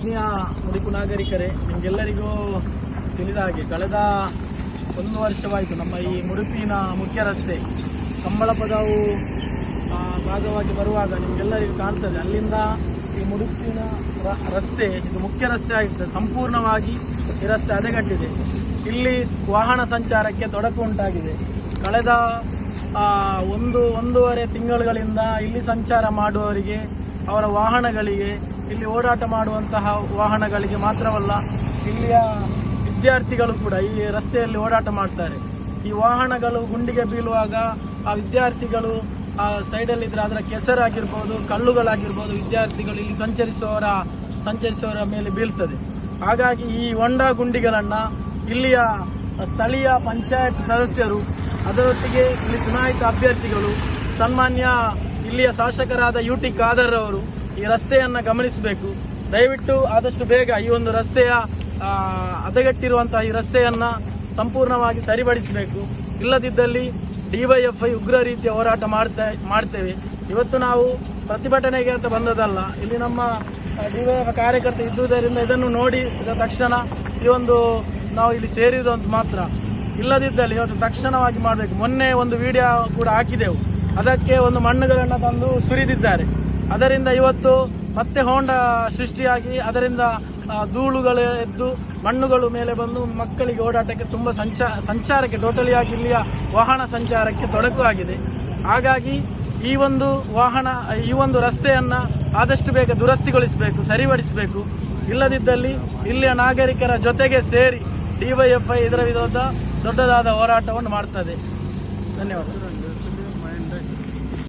ಆತ್ಮೀಯ ಉಡುಪು ನಾಗರಿಕರೇ, ನಿಮಗೆಲ್ಲರಿಗೂ ತಿಳಿದ ಹಾಗೆ ಕಳೆದ 1 ವರ್ಷವಾಯಿತು ನಮ್ಮ ಈ ಮುಡುಪಿನ ಮುಖ್ಯ ರಸ್ತೆ ಕಂಬಳಪದವು ಭಾಗವಾಗಿ ಬರುವಾಗ ನಿಮಗೆಲ್ಲರಿಗೂ ಕಾಣ್ತದೆ. ಅಲ್ಲಿಂದ ಈ ಮುಡುಪಿನ ರಸ್ತೆ ಇದು ಮುಖ್ಯ ರಸ್ತೆ ಆಗಿರ್ತದೆ. ಸಂಪೂರ್ಣವಾಗಿ ಈ ರಸ್ತೆ ಹದಗೆಟ್ಟಿದೆ. ಇಲ್ಲಿ ವಾಹನ ಸಂಚಾರಕ್ಕೆ ತೊಡಕು ಉಂಟಾಗಿದೆ. ಕಳೆದ 1-1.5 ತಿಂಗಳುಗಳಿಂದ ಇಲ್ಲಿ ಸಂಚಾರ ಮಾಡುವವರಿಗೆ, ಅವರ ವಾಹನಗಳಿಗೆ, ಇಲ್ಲಿ ಓಡಾಟ ಮಾಡುವಂತಹ ವಾಹನಗಳಿಗೆ ಮಾತ್ರವಲ್ಲ, ಇಲ್ಲಿಯ ವಿದ್ಯಾರ್ಥಿಗಳು ಕೂಡ ಈ ರಸ್ತೆಯಲ್ಲಿ ಓಡಾಟ ಮಾಡ್ತಾರೆ. ಈ ವಾಹನಗಳು ಗುಂಡಿಗೆ ಬೀಳುವಾಗ ಆ ವಿದ್ಯಾರ್ಥಿಗಳು ಆ ಸೈಡಲ್ಲಿದ್ದರೆ ಅದರ ಕೆಸರಾಗಿರ್ಬೋದು, ಕಲ್ಲುಗಳಾಗಿರ್ಬೋದು, ವಿದ್ಯಾರ್ಥಿಗಳು ಇಲ್ಲಿ ಸಂಚರಿಸುವವರ ಮೇಲೆ ಬೀಳ್ತದೆ. ಹಾಗಾಗಿ ಈ ಹೊಂಡ ಗುಂಡಿಗಳನ್ನು ಇಲ್ಲಿಯ ಸ್ಥಳೀಯ ಪಂಚಾಯತ್ ಸದಸ್ಯರು, ಅದರೊಟ್ಟಿಗೆ ಇಲ್ಲಿ ಚುನಾಯಿತ ಅಭ್ಯರ್ಥಿಗಳು, ಸನ್ಮಾನ್ಯ ಇಲ್ಲಿಯ ಶಾಸಕರಾದ UT ಖಾದರ್ ಅವರು ಈ ರಸ್ತೆಯನ್ನು ಗಮನಿಸಬೇಕು. ದಯವಿಟ್ಟು ಆದಷ್ಟು ಬೇಗ ಈ ಒಂದು ರಸ್ತೆಯ ಹದಗೆಟ್ಟಿರುವಂತಹ ಈ ರಸ್ತೆಯನ್ನು ಸಂಪೂರ್ಣವಾಗಿ ಸರಿಪಡಿಸಬೇಕು. ಇಲ್ಲದಿದ್ದಲ್ಲಿ DYFI ಉಗ್ರ ರೀತಿಯ ಹೋರಾಟ ಮಾಡ್ತೇವೆ. ಇವತ್ತು ನಾವು ಪ್ರತಿಭಟನೆಗೆ ಅಂತ ಬಂದದಲ್ಲ, ಇಲ್ಲಿ ನಮ್ಮ DYFI ಕಾರ್ಯಕರ್ತ ಇದ್ದುದರಿಂದ ಇದನ್ನು ನೋಡಿ ತಕ್ಷಣ ನಾವು ಇಲ್ಲಿ ಸೇರಿದ್ದು ಅಂತ ಮಾತ್ರ. ಇಲ್ಲದಿದ್ದಲ್ಲಿ ಇವತ್ತು ತಕ್ಷಣವಾಗಿ ಮಾಡಬೇಕು. ಮೊನ್ನೆ ಒಂದು ವಿಡಿಯೋ ಕೂಡ ಹಾಕಿದೆವು. ಅದಕ್ಕೆ ಒಂದು ಮಣ್ಣುಗಳನ್ನು ತಂದು ಸುರಿದಿದ್ದಾರೆ. ಅದರಿಂದ ಇವತ್ತು ಮತ್ತೆ ಹೊಂಡ ಸೃಷ್ಟಿಯಾಗಿ ಅದರಿಂದ ಧೂಳುಗಳು ಎದ್ದು ಮಣ್ಣುಗಳು ಮೇಲೆ ಬಂದು ಮಕ್ಕಳಿಗೆ ಓಡಾಟಕ್ಕೆ ತುಂಬ ಸಂಚಾರಕ್ಕೆ ಟೋಟಲಿ ಆಗಿ ಇಲ್ಲಿಯ ವಾಹನ ಸಂಚಾರಕ್ಕೆ ತೊಡಕು ಆಗಿದೆ. ಹಾಗಾಗಿ ಈ ಒಂದು ರಸ್ತೆಯನ್ನು ಆದಷ್ಟು ಬೇಗ ದುರಸ್ತಿಗೊಳಿಸಬೇಕು, ಸರಿಪಡಿಸಬೇಕು. ಇಲ್ಲದಿದ್ದಲ್ಲಿ ಇಲ್ಲಿಯ ನಾಗರಿಕರ ಜೊತೆಗೆ ಸೇರಿ DYFI ಇದರ ವಿರುದ್ಧ ದೊಡ್ಡದಾದ ಹೋರಾಟವನ್ನು ಮಾಡ್ತದೆ. ಧನ್ಯವಾದ.